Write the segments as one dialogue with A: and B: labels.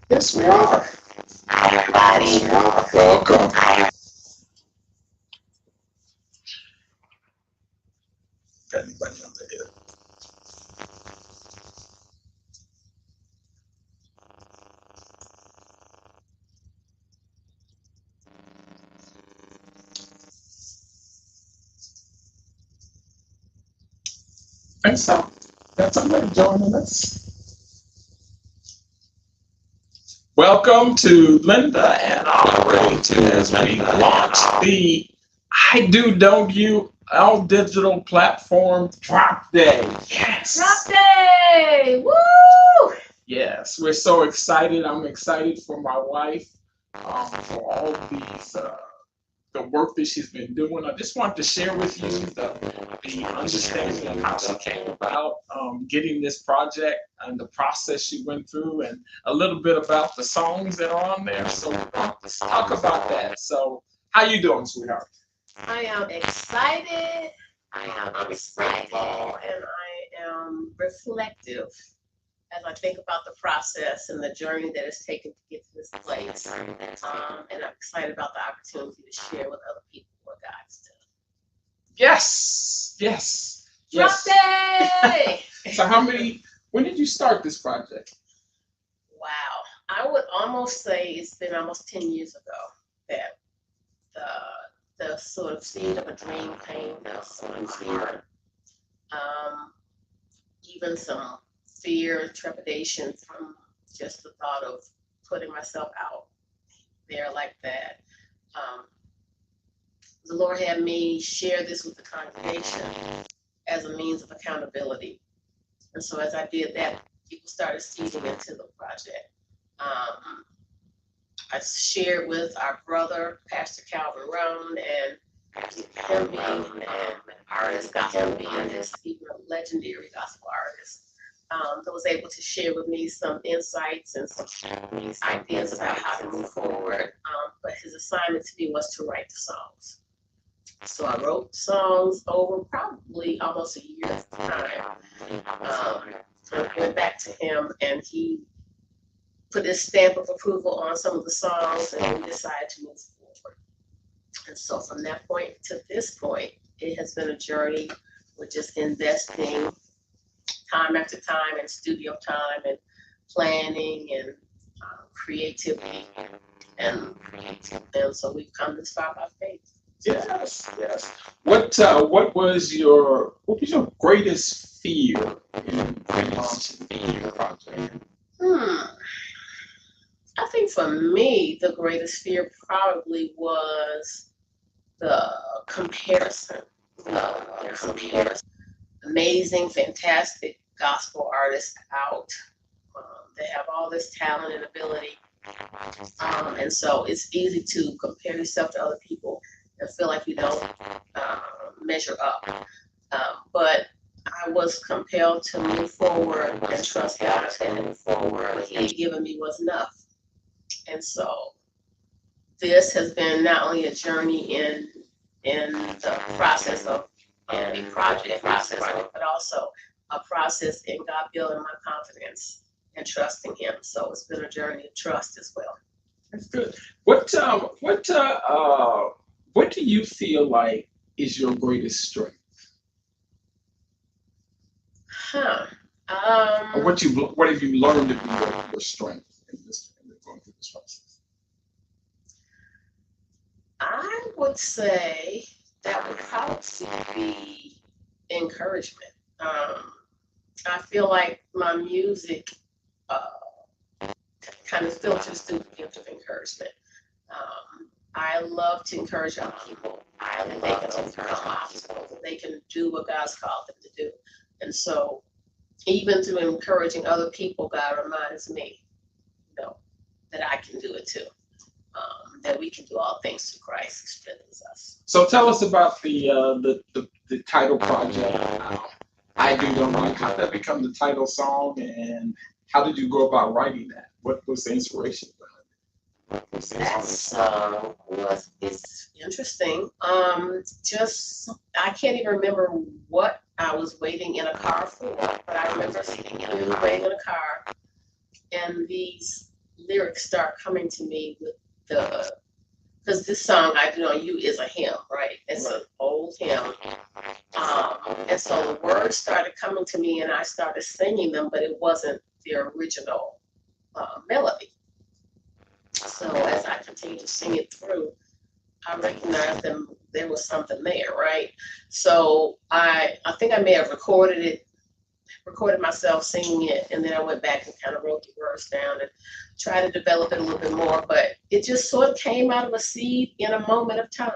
A: Yes, we are.
B: Everybody,
A: Welcome. Got anybody on the head? And so that's somebody joining us. Welcome to Linda and Already to as we launch the I Do Don't You all digital platform drop day. Yes.
B: drop day! Woo!
A: Yes, we're so excited. I'm excited for my wife, for all these the work that she's been doing. I just want to share with you the understanding of how she came about getting this project and the process she went through, and a little bit about the songs that are on there. So let's talk about that. So, how you doing, sweetheart?
B: I am excited. I am grateful, and I am reflective as I think about the process and the journey that it's taken to get to this place. And I'm excited about the opportunity to share with other people what God's done.
A: Yes, yes,
B: Drop
A: yes.
B: day!
A: So, when did you start this project?
B: Wow. I would almost say it's been almost 10 years ago that the sort of seed of a dream came in here. Even some fear, trepidation from just the thought of putting myself out there like that. The Lord had me share this with the congregation as a means of accountability. And so as I did that, people started seeding into the project. I shared with our brother, Pastor Calvin Roan, and him being an artist, him being this even a legendary gospel artist, that was able to share with me some insights and some ideas about how to move forward. But his assignment to me was to write the songs. So I wrote songs over probably almost a year's time. I went back to him, and he put his stamp of approval on some of the songs, and we decided to move forward. And so from that point to this point, it has been a journey with just investing time after time in studio time and planning and creativity. And so we've come this far by faith.
A: Yes, yes. What was your greatest fear in launching your project?
B: I think for me, the greatest fear probably was the comparison. Amazing, fantastic gospel artists out. They have all this talent and ability. And so it's easy to compare yourself to other people and feel like you don't measure up. But I was compelled to move forward and trust God and move forward. What He had given me was enough. And so this has been not only a journey in the process of a project process, but also a process in God building my confidence and trusting Him. So it's been a journey of trust as well.
A: That's good. What do you feel like is your greatest strength? Or what have you learned to be your strength in going through this process?
B: I would say that would probably be encouragement. I feel like my music kind of filters through the gift of encouragement. I love to encourage other people. That they can overcome obstacles, that they can do what God's called them to do. And so even through encouraging other people, God reminds me, that I can do it too. That we can do all things through Christ who strengthens us.
A: So tell us about the the title project, I Do Don't You. How did that become the title song, and how did you go about writing that? What was the inspiration behind it?
B: That song was it's interesting. Just I can't even remember what I was waiting in a car for, but I remember waiting in a car, and these lyrics start coming to me with the because this song I Do Know You is a hymn, right? It's an old hymn. And so the words started coming to me and I started singing them, but it wasn't the original melody. So as I continued to sing it through, I recognized that there was something there, right? So I think I may have recorded myself singing it, and then I went back and kind of wrote the words down and tried to develop it a little bit more, but it just sort of came out of a seed in a moment of time.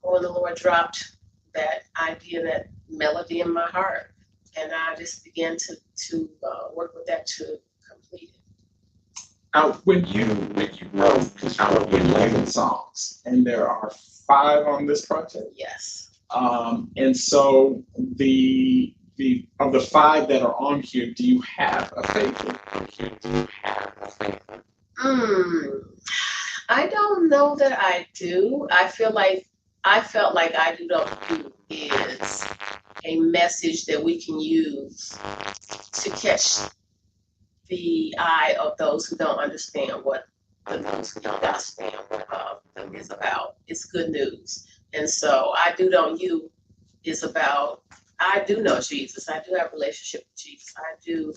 B: When the Lord dropped that idea, that melody in my heart, and I just began to work with that to complete it.
A: Now, when you wrote, because you wrote 11 songs, and there are 5 on this project.
B: Yes.
A: And so of the 5 that are on here, do you have a favorite?
B: I don't know that I do. I felt like I Do Don't You is a message that we can use to catch the eye of those who don't understand what the gospel is about. It's good news. And so I Do Don't You is about, I do know Jesus. I do have a relationship with Jesus. I do,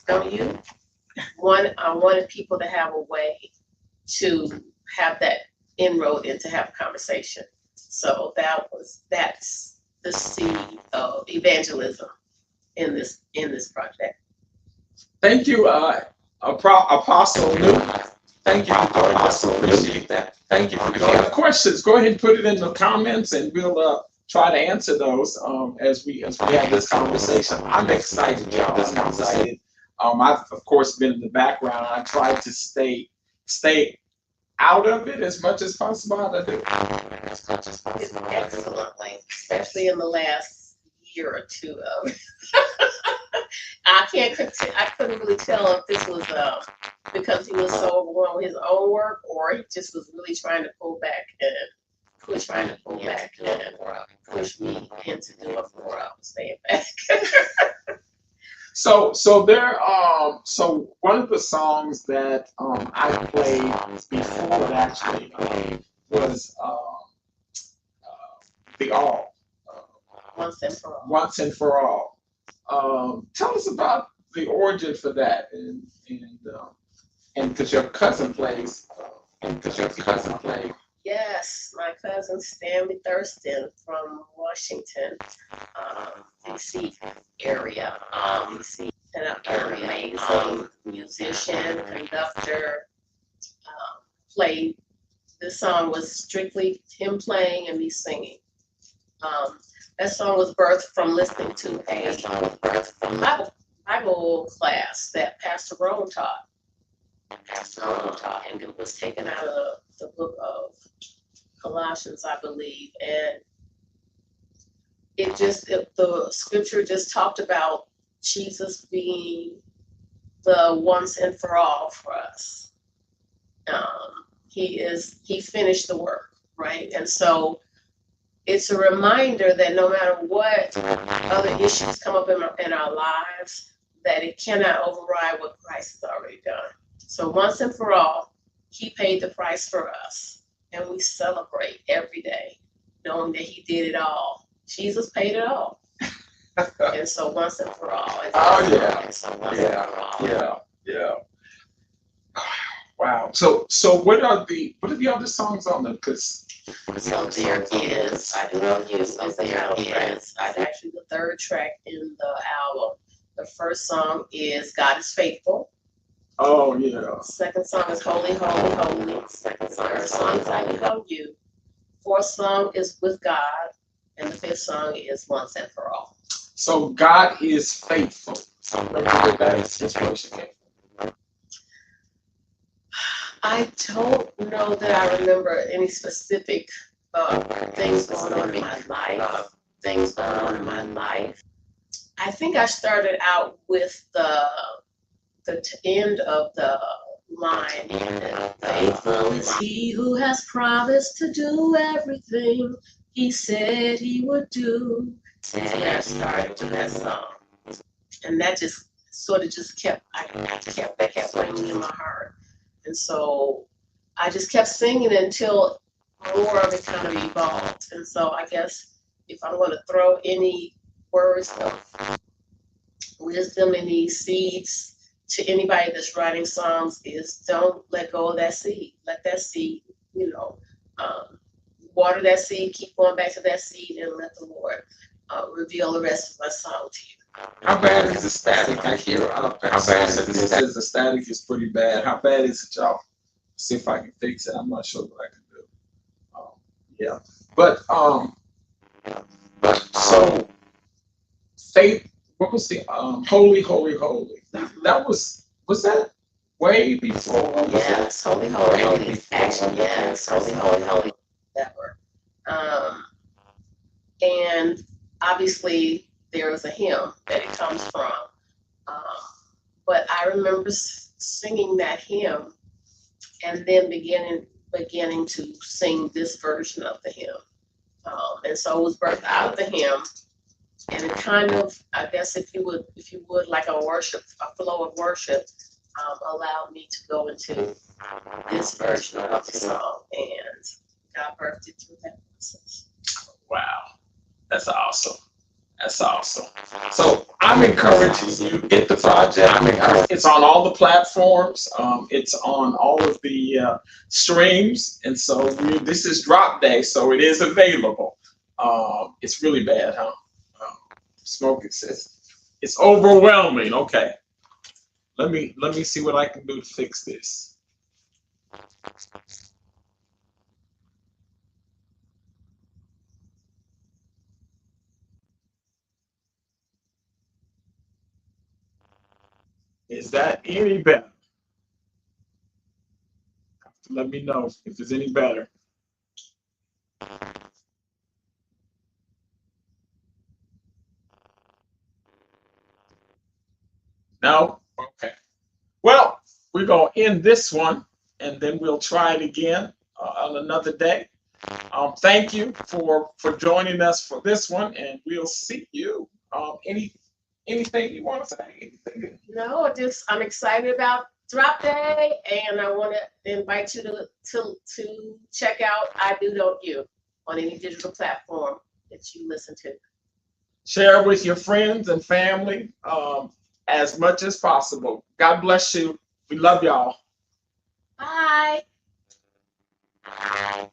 B: don't you? I wanted people to have a way to have that inroad and to have a conversation. So that's the seed of evangelism in this project.
A: Thank you, Apostle Newt. Thank you, Apostle. Appreciate that. Thank you. If you have questions, go ahead and put it in the comments, and we'll try to answer those as we have this conversation. I'm excited, y'all. I'm excited. I've of course been in the background. I tried to stay out of it as much as possible. I do.
B: Excellently, especially in the last year or two of. I couldn't really tell if this was because he was so overwhelmed with his own work, or he just was really trying to pull back and push me into doing more. I was staying back.
A: So one of the songs that I played before it actually was the All.
B: Once and for All.
A: Once and for All. Tell us about the origin for that, and because your cousin plays,
B: Yes, my cousin Stanley Thurston from Washington, D.C. area. An amazing musician, conductor. Played. This song was strictly him playing and me singing. That song was birthed from listening to a Bible class that Pastor Rome taught. And it was taken out of the book of Colossians, I believe. And the scripture just talked about Jesus being the once and for all for us. He finished the work, right? And so it's a reminder that no matter what other issues come up in our lives, that it cannot override what Christ has already done. So once and for all, he paid the price for us, and we celebrate every day knowing that he did it all. Jesus paid it all. And so once and for all.
A: Yeah. Wow. So what are the other songs on them? Because
B: so there is, I Do Know You, so there is. It's actually the third track in the album. The first song is God is Faithful.
A: Oh yeah.
B: Second song is Holy, Holy, Holy. Third song is I Do Know You. Fourth song is With God, and the fifth song is Once and for All.
A: So God is faithful.
B: I don't know that I remember any specific things going on in my life. Things going on in my life. I think I started out with the end of the line. Faithful is he who has promised to do everything he said he would do. And I started to that song, and that just sort of just kept ringing in my heart, and so I just kept singing until more of it kind of evolved. And so I guess if I'm going to throw any words of wisdom, any seeds to anybody that's writing songs, is don't let go of that seed. Let that seed, water that seed, keep going back to that seed, and let the Lord reveal the rest of my song to you.
A: How bad is the static? I hear how bad is it? This says the static is pretty bad. How bad is it, y'all? See if I can fix it. I'm not sure what I can do. Yeah, but so faith. What was the holy, holy, holy? That was that way before?
B: Yes, holy, holy, holy. Actually, yes, holy, holy, holy. That word. And obviously there is a hymn that it comes from. But I remember singing that hymn and then beginning to sing this version of the hymn. And so it was birthed out of the hymn, and it kind of, I guess if you would, like a flow of worship, allowed me to go into this version of the song, and God birthed it through that process.
A: Wow, that's awesome. That's awesome. So I'm encouraging you to get the project. It's on all the platforms. It's on all of the streams. And so this is drop day, so it is available. It's really bad, huh? Smoke, it says it's overwhelming. Okay. Let me see what I can do to fix this. Is that any better? Let me know if it's any better. No? Okay. Well, we're going to end this one, and then we'll try it again on another day. Thank you for joining us for this one, and we'll see you. Anything you want to say? Anything?
B: No, I'm excited about drop day, and I want to invite you to check out I Do Don't You on any digital platform that you listen to.
A: Share with your friends and family as much as possible. God bless you. We love y'all.
B: Bye. Bye.